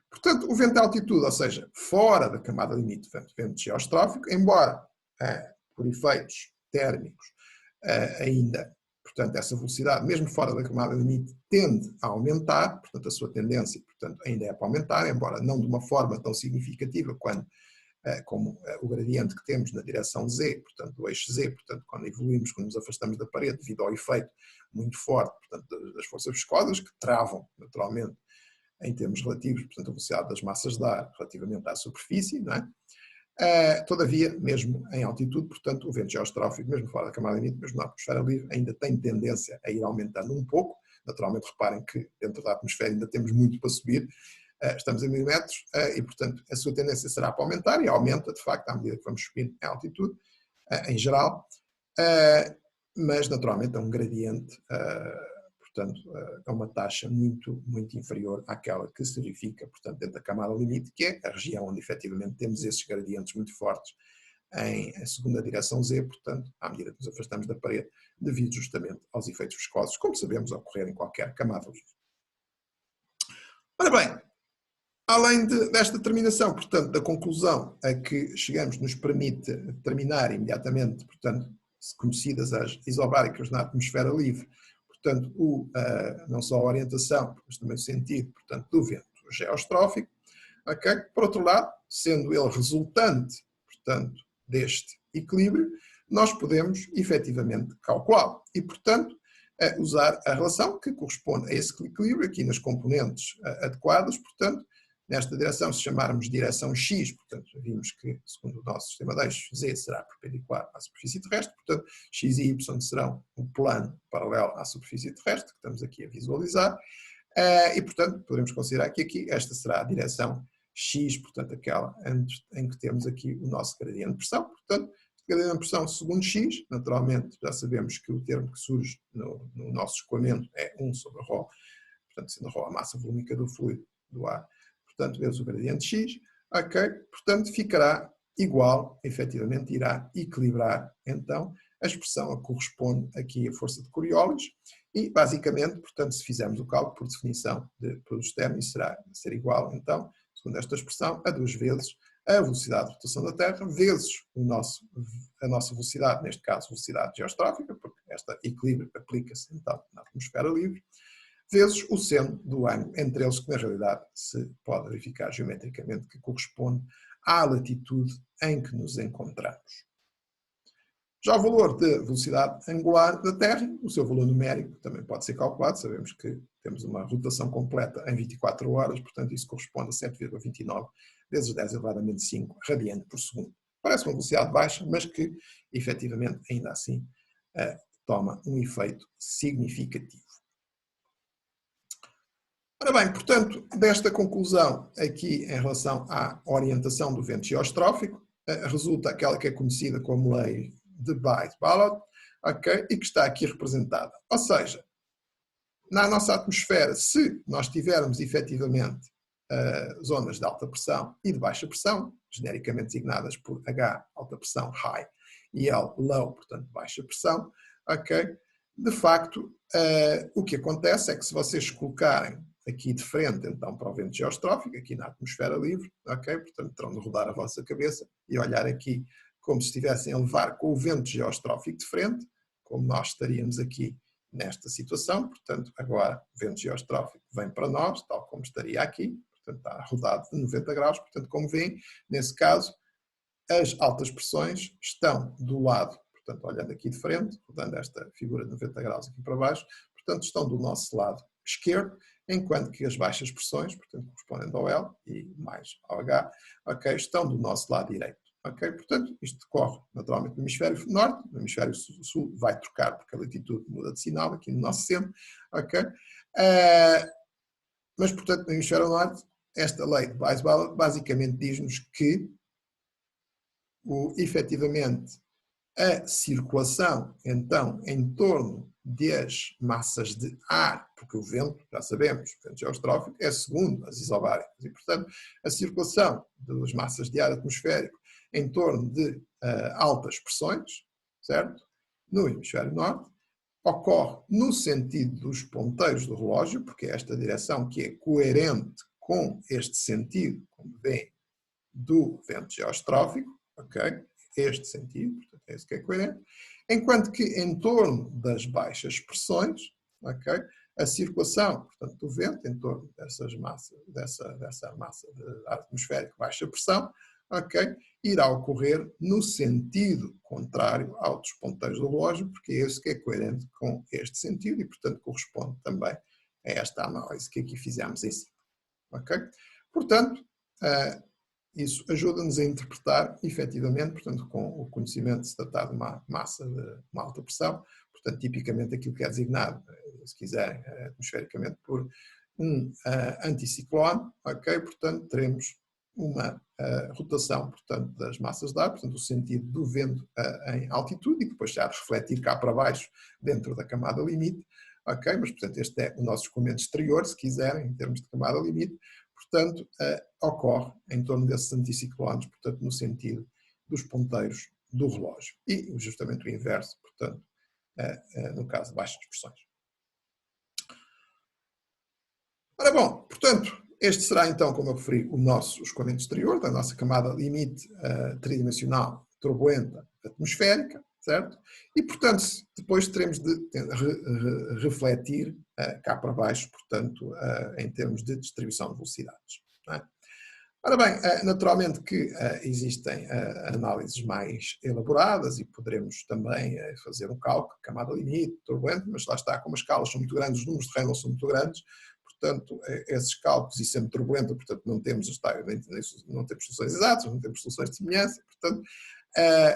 A: Portanto, o vento de altitude, ou seja, fora da camada limite do vento geostrófico, embora por efeitos térmicos ainda, portanto, essa velocidade, mesmo fora da camada limite, tende a aumentar, portanto, a sua tendência, portanto, ainda é para aumentar, embora não de uma forma tão significativa como o gradiente que temos na direção Z, portanto, do eixo Z, portanto, quando evoluímos, quando nos afastamos da parede, devido ao efeito muito forte, portanto, das forças viscosas, que travam, naturalmente, em termos relativos, portanto, a velocidade das massas de ar relativamente à superfície, não é? Todavia, mesmo em altitude, portanto, o vento geostrófico, mesmo fora da camada limite, mesmo na atmosfera livre, ainda tem tendência a ir aumentando um pouco. Naturalmente, reparem que dentro da atmosfera ainda temos muito para subir, estamos a 1000 metros e, portanto, a sua tendência será para aumentar e aumenta, de facto, à medida que vamos subir em altitude, em geral, mas, naturalmente, é um gradiente, portanto, é uma taxa muito, muito inferior àquela que se verifica, portanto, dentro da camada limite, que é a região onde, efetivamente, temos esses gradientes muito fortes em segunda direção Z, portanto, à medida que nos afastamos da parede, devido justamente aos efeitos viscosos, como sabemos ocorrer em qualquer camada livre. Ora bem, além desta determinação, portanto, da conclusão a que chegamos, nos permite determinar imediatamente, portanto, conhecidas as isobáricas na atmosfera livre, portanto, não só a orientação, mas também o sentido, portanto, do vento geostrófico, okay? Por outro lado, sendo ele resultante, portanto, deste equilíbrio, nós podemos efetivamente calculá-lo e, portanto, usar a relação que corresponde a esse equilíbrio aqui nas componentes adequadas, portanto, nesta direção, se chamarmos direção X, portanto, vimos que, segundo o nosso sistema de eixos, Z será perpendicular à superfície terrestre, portanto, X e Y serão um plano paralelo à superfície terrestre, que estamos aqui a visualizar, e, portanto, podemos considerar que aqui esta será a direção X, portanto, aquela em que temos aqui o nosso gradiente de pressão, portanto, gradiente de pressão segundo X, naturalmente, já sabemos que o termo que surge no nosso escoamento é 1 sobre ρ, portanto, sendo ρ a massa volúmica do fluido, do ar, portanto, vezes o gradiente X, ok? Portanto, ficará igual, efetivamente, irá equilibrar, então, a expressão a que corresponde aqui a força de Coriolis e, basicamente, portanto, se fizermos o cálculo por definição de produtos térmicos, será ser igual, então, segundo esta expressão, a 2 vezes a velocidade de rotação da Terra, vezes a nossa velocidade, neste caso, velocidade geostrófica, porque este equilíbrio aplica-se, então, na atmosfera livre, vezes o seno do ângulo entre eles, que na realidade se pode verificar geometricamente que corresponde à latitude em que nos encontramos. Já o valor de velocidade angular da Terra, o seu valor numérico também pode ser calculado, sabemos que temos uma rotação completa em 24 horas, portanto isso corresponde a 7,29 vezes 10 elevado a menos 5 radiante por segundo. Parece uma velocidade baixa, mas que efetivamente ainda assim toma um efeito significativo. Ora bem, portanto, desta conclusão aqui em relação à orientação do vento geostrófico, resulta aquela que é conhecida como lei de Baez-Ballot, okay? E que está aqui representada. Ou seja, na nossa atmosfera, se nós tivermos efetivamente zonas de alta pressão e de baixa pressão, genericamente designadas por H, alta pressão, high, e L, low, portanto, baixa pressão, ok? De facto, o que acontece é que se vocês colocarem aqui de frente, então, para o vento geostrófico, aqui na atmosfera livre, ok? Portanto, terão de rodar a vossa cabeça e olhar aqui como se estivessem a levar com o vento geostrófico de frente, como nós estaríamos aqui nesta situação, portanto, agora o vento geostrófico vem para nós, tal como estaria aqui, portanto, está rodado de 90 graus, portanto, como veem, nesse caso, as altas pressões estão do lado, portanto, olhando aqui de frente, rodando esta figura de 90 graus aqui para baixo, portanto, estão do nosso lado esquerdo, enquanto que as baixas pressões, portanto, correspondendo ao L e mais ao H, ok, estão do nosso lado direito. Okay? Portanto, isto decorre naturalmente no hemisfério norte, no hemisfério sul vai trocar porque a latitude muda de sinal aqui no nosso centro, ok? Mas, portanto, no hemisfério norte, esta lei de Baez-Ballot basicamente diz-nos que efetivamente a circulação, então, em torno das massas de ar, porque o vento, já sabemos, o vento geostrófico é segundo as isobáricas, e, portanto, a circulação das massas de ar atmosférico em torno de altas pressões, certo? No hemisfério norte, ocorre no sentido dos ponteiros do relógio, porque é esta direção que é coerente com este sentido, como vêem, do vento geostrófico, ok? Este sentido, portanto, é esse que é coerente, enquanto que em torno das baixas pressões, ok? A circulação, portanto, do vento em torno dessa massa de ar atmosférico de baixa pressão, ok? Irá ocorrer no sentido contrário ao dos ponteiros do relógio, porque é esse que é coerente com este sentido e, portanto, corresponde também a esta análise que aqui fizemos em cima, ok? Portanto, isso ajuda-nos a interpretar, efetivamente, portanto, com o conhecimento de se tratar de uma massa de uma alta pressão, portanto, tipicamente aquilo que é designado, se quiserem, atmosfericamente, por um anticiclone, ok? Portanto, teremos uma rotação, portanto, das massas de ar, portanto, o sentido do vento em altitude, e depois já refletir cá para baixo, dentro da camada limite, ok? Mas, portanto, este é o nosso escoamento exterior, se quiserem, em termos de camada limite, portanto, ocorre em torno desses anticiclones, portanto, no sentido dos ponteiros do relógio. E justamente o inverso, portanto, no caso de baixas pressões. Ora bom, portanto, este será então, como eu referi, o nosso escoamento exterior, da nossa camada limite tridimensional turbulenta atmosférica, certo? E, portanto, depois teremos de refletir cá para baixo, portanto, em termos de distribuição de velocidades. Não é? Ora bem, naturalmente que existem análises mais elaboradas e poderemos também fazer um cálculo, camada limite, turbulenta, mas lá está, como as escalas são muito grandes, os números de Reynolds são muito grandes, portanto, esses cálculos, e sendo turbulenta, portanto, não temos soluções exatas, não temos soluções de semelhança, portanto,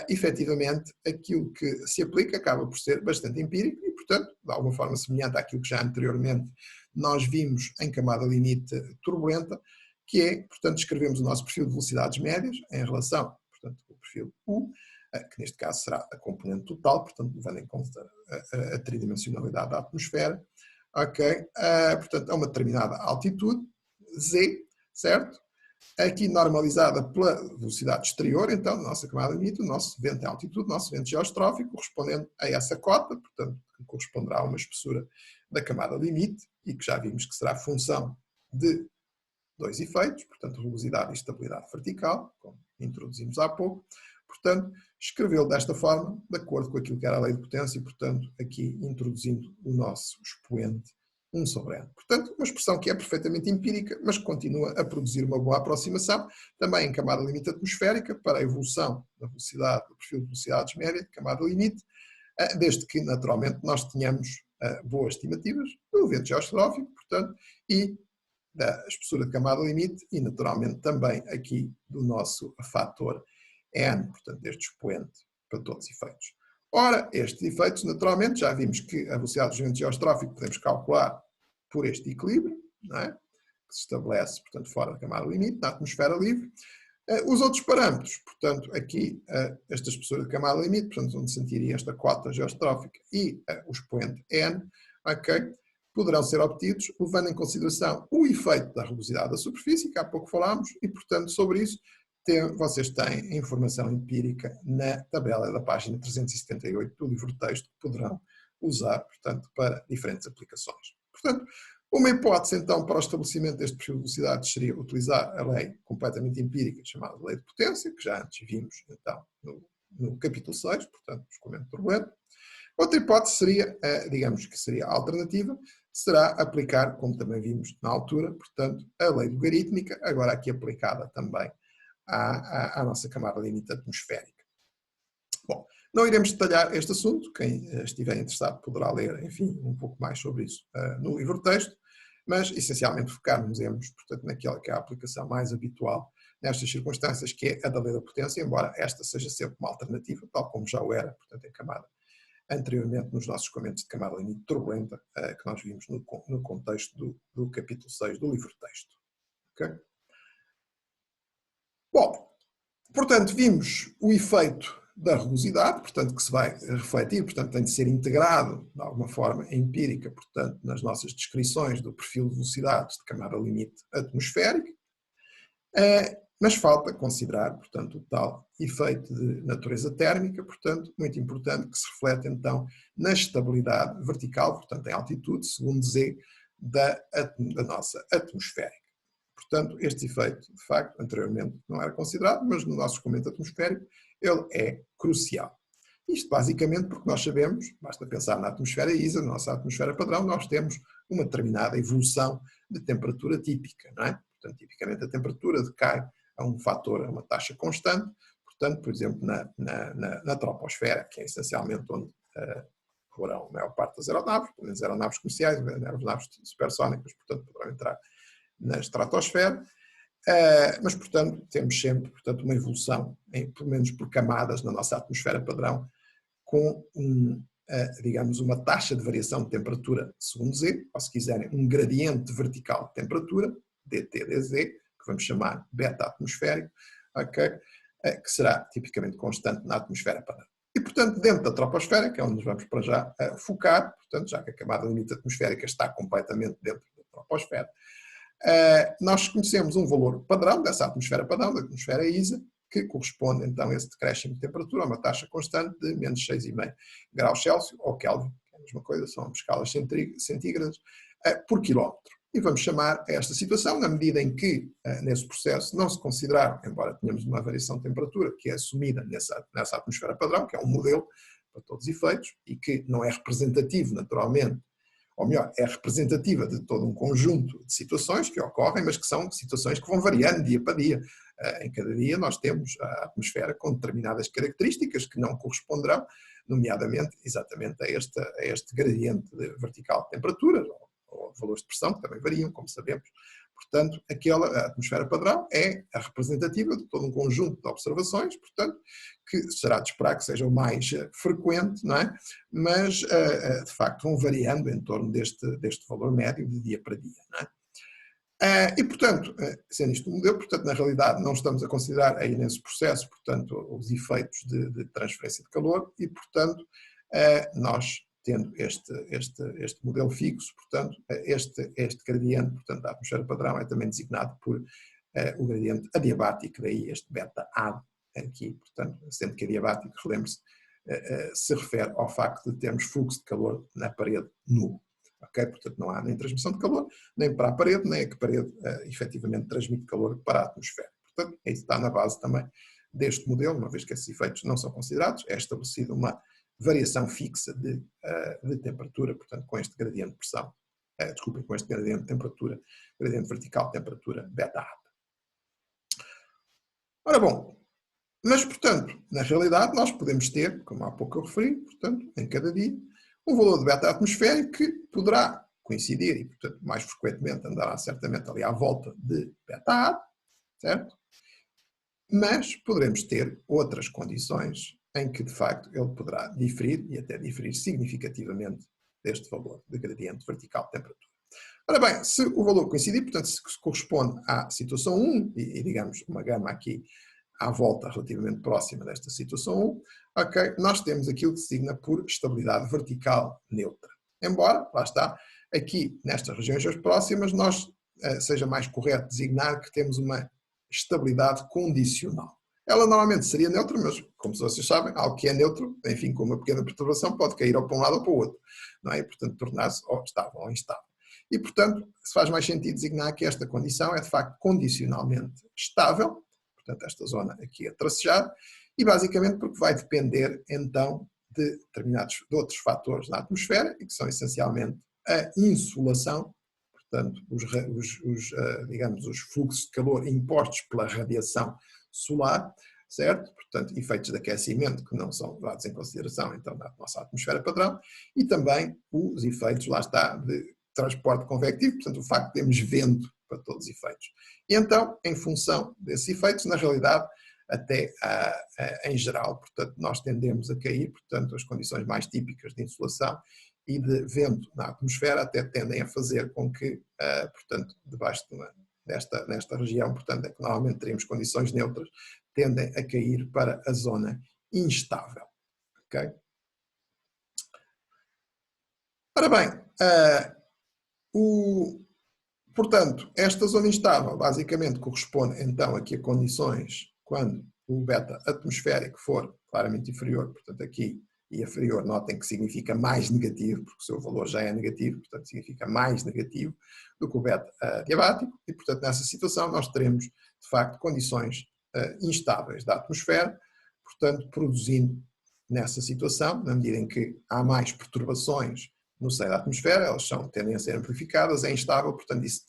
A: efetivamente, aquilo que se aplica acaba por ser bastante empírico e, portanto, de alguma forma semelhante àquilo que já anteriormente nós vimos em camada limite turbulenta, que é, portanto, escrevemos o nosso perfil de velocidades médias em relação, portanto, ao perfil U, que neste caso será a componente total, portanto, levando em conta a tridimensionalidade da atmosfera, ok? Portanto, a uma determinada altitude, Z, certo? Aqui normalizada pela velocidade exterior, então, na nossa camada limite, o nosso vento em altitude, o nosso vento geostrófico, correspondendo a essa cota, portanto, que corresponderá a uma espessura da camada limite, e que já vimos que será função de dois efeitos, portanto, rugosidade e estabilidade vertical, como introduzimos há pouco. Portanto, escreveu desta forma, de acordo com aquilo que era a lei de potência, e, portanto, aqui introduzindo o nosso expoente 1 sobre n. Portanto, uma expressão que é perfeitamente empírica, mas que continua a produzir uma boa aproximação, também em camada limite atmosférica, para a evolução da velocidade, do perfil de velocidades média, de camada limite, desde que, naturalmente, nós tenhamos boas estimativas do vento geostrófico, portanto, e da espessura de camada limite e, naturalmente, também aqui do nosso fator N, portanto, deste expoente para todos os efeitos. Ora, estes efeitos, naturalmente, já vimos que a velocidade do vento geostrófico podemos calcular por este equilíbrio, não é? Que se estabelece, portanto, fora da camada limite, na atmosfera livre. Os outros parâmetros, portanto, aqui esta espessura de camada limite, portanto, onde sentiria esta cota geostrófica e o expoente N, ok? Poderão ser obtidos levando em consideração o efeito da rugosidade da superfície, que há pouco falámos, e, portanto, sobre isso vocês têm informação empírica na tabela da página 378 do livro de texto, que poderão usar, portanto, para diferentes aplicações. Portanto, uma hipótese, então, para o estabelecimento deste perfil de velocidade seria utilizar a lei completamente empírica, chamada lei de potência, que já antes vimos, então, no capítulo 6, portanto, escoamento turbulento. Outra hipótese seria, digamos que seria a alternativa, será aplicar, como também vimos na altura, portanto, a lei logarítmica, agora aqui aplicada também à nossa camada limite atmosférica. Bom, não iremos detalhar este assunto, quem estiver interessado poderá ler, enfim, um pouco mais sobre isso no livro de texto, mas essencialmente focarmos, portanto, naquela que é a aplicação mais habitual nestas circunstâncias, que é a da lei da potência, embora esta seja sempre uma alternativa, tal como já o era, portanto, em camada anteriormente nos nossos escoamentos de camada limite turbulenta, que nós vimos no contexto do capítulo 6 do livro de texto. Okay? Bom, portanto, vimos o efeito da rugosidade, portanto, que se vai refletir, portanto, tem de ser integrado, de alguma forma, empírica, portanto, nas nossas descrições do perfil de velocidades de camada limite atmosférica. Mas falta considerar, portanto, o tal efeito de natureza térmica, portanto, muito importante, que se reflete então na estabilidade vertical, portanto, em altitude, segundo Z, da nossa atmosférica. Portanto, este efeito, de facto, anteriormente não era considerado, mas no nosso escoamento atmosférico ele é crucial. Isto basicamente porque nós sabemos, basta pensar na atmosfera ISA, na nossa atmosfera padrão, nós temos uma determinada evolução de temperatura típica, não é? Portanto, tipicamente a temperatura decai a um fator, a uma taxa constante, portanto, por exemplo, na troposfera, que é essencialmente onde voarão a maior parte das aeronaves, pelo menos aeronaves comerciais, aeronaves supersónicas, portanto, poderão entrar na estratosfera, mas, portanto, temos sempre, portanto, uma evolução, pelo menos por camadas, na nossa atmosfera padrão, com digamos, uma taxa de variação de temperatura segundo Z, ou se quiserem, um gradiente vertical de temperatura, dT/dz, que vamos chamar beta atmosférico, okay? Que será tipicamente constante na atmosfera padrão. E, portanto, dentro da troposfera, que é onde nos vamos para já focar, portanto, já que a camada limite atmosférica está completamente dentro da troposfera, nós conhecemos um valor padrão dessa atmosfera padrão, da atmosfera ISA, que corresponde então a esse decréscimo de temperatura, a uma taxa constante de menos 6,5 graus Celsius, ou Kelvin, que é a mesma coisa, são escalas centígradas, por quilómetro. E vamos chamar a esta situação, na medida em que, nesse processo, não se consideraram, embora tenhamos uma variação de temperatura que é assumida nessa atmosfera padrão, que é um modelo para todos os efeitos, e que não é representativo, naturalmente, ou melhor, é representativa de todo um conjunto de situações que ocorrem, mas que são situações que vão variando dia para dia. Em cada dia nós temos a atmosfera com determinadas características que não corresponderão, nomeadamente, exatamente a este gradiente vertical de temperaturas, ou valores de pressão, que também variam, como sabemos. Portanto, a atmosfera padrão é a representativa de todo um conjunto de observações, portanto, que será de esperar que seja o mais frequente, não é? Mas, de facto, vão variando em torno deste valor médio de dia para dia, não é? E, portanto, sendo isto um modelo, portanto, na realidade não estamos a considerar aí nesse processo, portanto, os efeitos de transferência de calor e, portanto, nós tendo este modelo fixo, portanto, este gradiente, portanto, da atmosfera padrão é também designado por o gradiente adiabático, daí este beta-ad aqui, portanto, sendo que adiabático, relembre-se, se refere ao facto de termos fluxo de calor na parede nulo. Okay? Portanto, não há nem transmissão de calor, nem para a parede, nem a que a parede efetivamente transmite calor para a atmosfera. Portanto, isso está na base também deste modelo, uma vez que esses efeitos não são considerados, é estabelecida uma variação fixa de temperatura, portanto, com este gradiente de pressão, com este gradiente de temperatura, gradiente vertical de temperatura beta-ad. Ora bom, mas, portanto, na realidade nós podemos ter, como há pouco eu referi, portanto, em cada dia, um valor de beta atmosférico que poderá coincidir e, portanto, mais frequentemente andará certamente ali à volta de beta-ad, certo? Mas poderemos ter outras condições em que, de facto, ele poderá diferir e até diferir significativamente deste valor de gradiente vertical de temperatura. Ora bem, se o valor coincidir, portanto, se corresponde à situação 1, e digamos uma gama aqui à volta relativamente próxima desta situação 1, okay, nós temos aquilo que se designa por estabilidade vertical neutra. Embora, lá está, aqui nestas regiões próximas, seja mais correto designar que temos uma estabilidade condicional. Ela normalmente seria neutra, mas, como vocês sabem, algo que é neutro, enfim, com uma pequena perturbação, pode cair ou para um lado ou para o outro, não é? E, portanto, tornar-se ou estável ou instável. E, portanto, se faz mais sentido designar que esta condição é, de facto, condicionalmente estável, portanto, esta zona aqui é tracejada, e basicamente porque vai depender, então, de outros fatores na atmosfera, e que são essencialmente a insolação, portanto, digamos, os fluxos de calor impostos pela radiação solar, certo? Portanto, efeitos de aquecimento que não são levados em consideração, então, na nossa atmosfera padrão, e também os efeitos, lá está, de transporte convectivo, portanto, o facto de termos vento para todos os efeitos. E então, em função desses efeitos, na realidade, até em geral, portanto, nós tendemos a cair, portanto, as condições mais típicas de insolação e de vento na atmosfera até tendem a fazer com que, portanto, debaixo nesta região, portanto, é que normalmente teríamos condições neutras, tendem a cair para a zona instável. Ok? Ora bem, Portanto, esta zona instável basicamente corresponde então aqui a condições quando o beta atmosférico for claramente inferior, portanto aqui e inferior, notem que significa mais negativo, porque o seu valor já é negativo, portanto significa mais negativo do que o beta adiabático, e portanto nessa situação nós teremos de facto condições instáveis da atmosfera, portanto produzindo nessa situação, na medida em que há mais perturbações no seio da atmosfera, elas tendem a ser amplificadas, é instável, portanto isso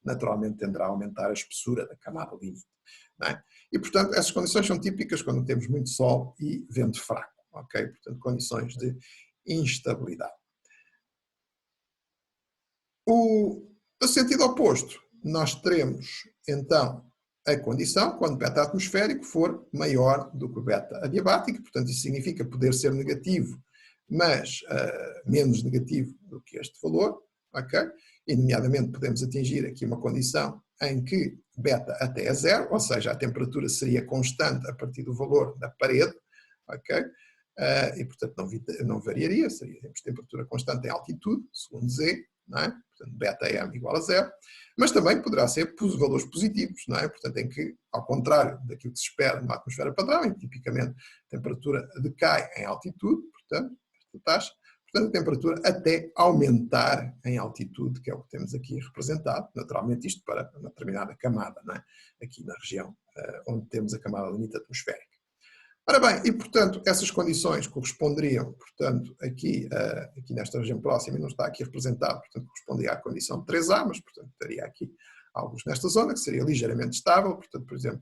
A: naturalmente tenderá a aumentar a espessura da camada limite. Não é? E portanto essas condições são típicas quando temos muito sol e vento fraco, ok? Portanto condições de instabilidade. No sentido oposto, nós teremos então a condição quando o beta atmosférico for maior do que o beta adiabático, portanto isso significa poder ser negativo, mas menos negativo do que este valor, ok? E nomeadamente podemos atingir aqui uma condição em que beta até é zero, ou seja, a temperatura seria constante a partir do valor da parede, ok? E portanto não variaria, seríamos temperatura constante em altitude, segundo Z, não é? Portanto, beta M igual a zero, mas também poderá ser valores positivos, não é? Portanto, em que, ao contrário daquilo que se espera numa atmosfera padrão, em que tipicamente a temperatura decai em altitude, portanto, esta taxa, portanto, a temperatura até aumentar em altitude, que é o que temos aqui representado, naturalmente isto para uma determinada camada, não é? Aqui na região onde temos a camada limite atmosférica. Ora bem, e portanto essas condições corresponderiam, portanto, aqui nesta região próxima, e não está aqui representado, portanto corresponderia à condição de 3A, mas portanto estaria aqui alguns nesta zona, que seria ligeiramente estável, portanto, por exemplo,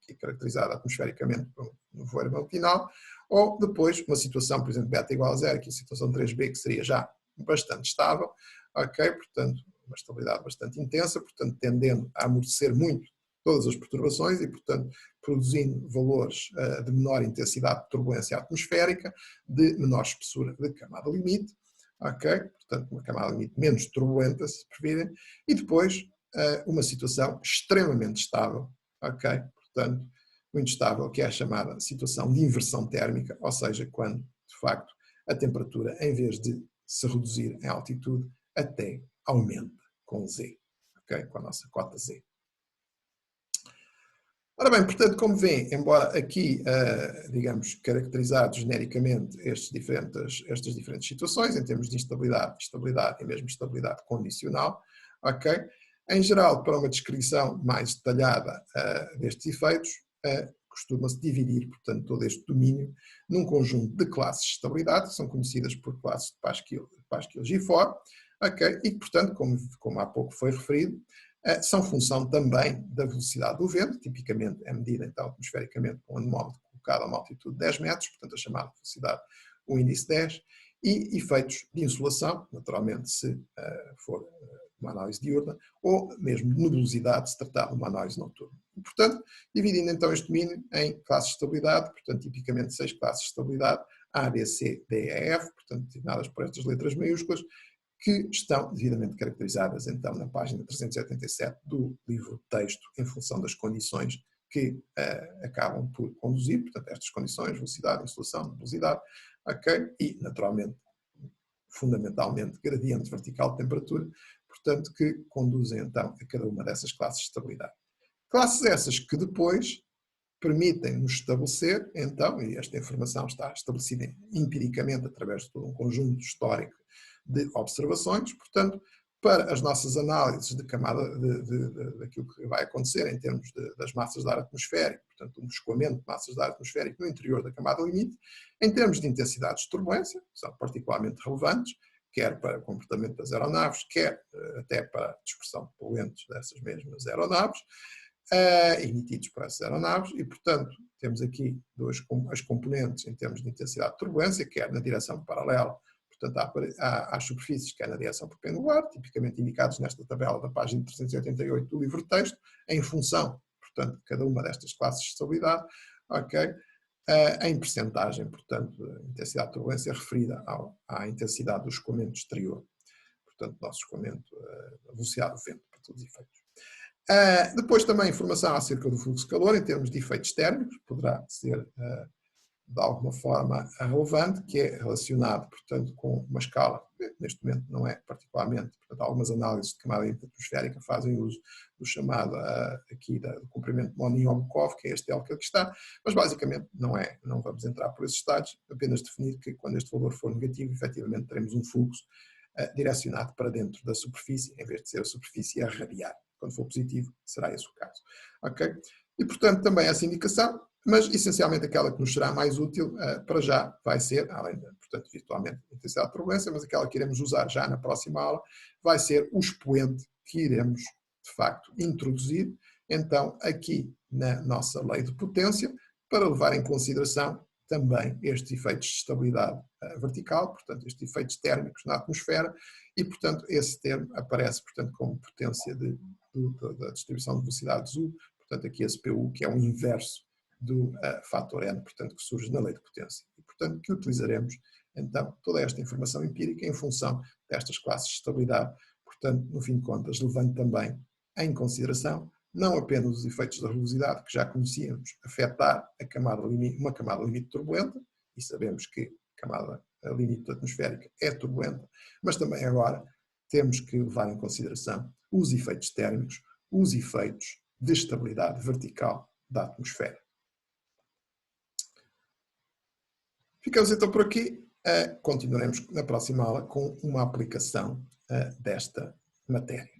A: aqui caracterizada atmosfericamente por um nevoeiro matinal, ou depois uma situação, por exemplo, beta igual a zero, aqui a situação 3B, que seria já bastante estável, ok, portanto, uma estabilidade bastante intensa, portanto, tendendo a amortecer muito todas as perturbações e, portanto, produzindo valores de menor intensidade de turbulência atmosférica, de menor espessura de camada limite, ok? Portanto, uma camada limite menos turbulenta, se preferirem, e depois uma situação extremamente estável, ok? Portanto, muito estável, que é a chamada situação de inversão térmica, ou seja, quando, de facto, a temperatura, em vez de se reduzir em altitude, até aumenta com Z, ok? Com a nossa cota Z. Ora bem, portanto, como vêem, embora aqui, digamos, caracterizados genericamente estas diferentes situações, em termos de instabilidade, estabilidade e mesmo estabilidade condicional, ok? Em geral, para uma descrição mais detalhada destes efeitos, costuma-se dividir, portanto, todo este domínio num conjunto de classes de estabilidade, que são conhecidas por classes de Pascal-Gifford, ok? E que, portanto, como há pouco foi referido, são função também da velocidade do vento, tipicamente é medida então atmosfericamente com um anemómetro colocado a uma altitude de 10 metros, portanto a chamada velocidade, o índice 10, e efeitos de insolação, naturalmente se for uma análise diurna, ou mesmo de nebulosidade se tratar de uma análise noturna. E, portanto, dividindo então este domínio em classes de estabilidade, portanto tipicamente 6 classes de estabilidade, A, B, C, D e F, portanto designadas por estas letras maiúsculas, que estão devidamente caracterizadas então na página 387 do livro de texto em função das condições que acabam por conduzir, portanto estas condições, velocidade, insolação, velocidade, ok? E naturalmente, fundamentalmente, gradiente vertical de temperatura, portanto que conduzem então a cada uma dessas classes de estabilidade. Classes essas que depois permitem-nos estabelecer, então, e esta informação está estabelecida empiricamente através de todo um conjunto histórico de observações, portanto, para as nossas análises de camada daquilo que vai acontecer em termos das massas de ar atmosférico, portanto, um escoamento de massas de ar atmosférico no interior da camada limite, em termos de intensidades de turbulência, que são particularmente relevantes, quer para o comportamento das aeronaves, quer até para a dispersão de poluentes dessas mesmas aeronaves, emitidos por essas aeronaves, e, portanto, temos aqui as componentes em termos de intensidade de turbulência, quer na direção paralela, portanto, às superfícies, quer na direção perpendicular, tipicamente indicados nesta tabela da página 388 do livro de texto, em função, portanto, de cada uma destas classes de estabilidade, ok? Em percentagem, portanto, a intensidade de turbulência referida à intensidade do escoamento exterior, portanto, nosso escoamento, a velocidade do vento, para todos os efeitos. Depois também informação acerca do fluxo de calor em termos de efeitos térmicos, poderá ser de alguma forma relevante, que é relacionado, portanto, com uma escala, que neste momento não é particularmente, portanto, algumas análises de camada atmosférica fazem uso do chamado aqui do comprimento de Monod-Bukov, que é este L que aqui está, mas basicamente não vamos entrar por esses estados, apenas definir que quando este valor for negativo, efetivamente teremos um fluxo direcionado para dentro da superfície, em vez de ser a superfície a radiar. Quando for positivo, será esse o caso. Ok? E, portanto, também essa indicação, mas essencialmente aquela que nos será mais útil para já vai ser, além de, portanto, virtualmente, intensidade de turbulência, mas aquela que iremos usar já na próxima aula, vai ser o expoente que iremos, de facto, introduzir, então, aqui na nossa lei de potência, para levar em consideração também estes efeitos de estabilidade vertical, portanto, estes efeitos térmicos na atmosfera, e, portanto, esse termo aparece, portanto, como potência da distribuição de velocidades U, portanto, aqui esse PU, que é o inverso do fator N, portanto, que surge na lei de potência. E, portanto, que utilizaremos, então, toda esta informação empírica em função destas classes de estabilidade, portanto, no fim de contas, levando também em consideração não apenas os efeitos da rugosidade, que já conhecíamos, afetar uma camada limite turbulenta, e sabemos que a camada limite atmosférica é turbulenta, mas também agora temos que levar em consideração os efeitos térmicos, os efeitos de estabilidade vertical da atmosfera. Ficamos então por aqui. Continuaremos na próxima aula com uma aplicação desta matéria.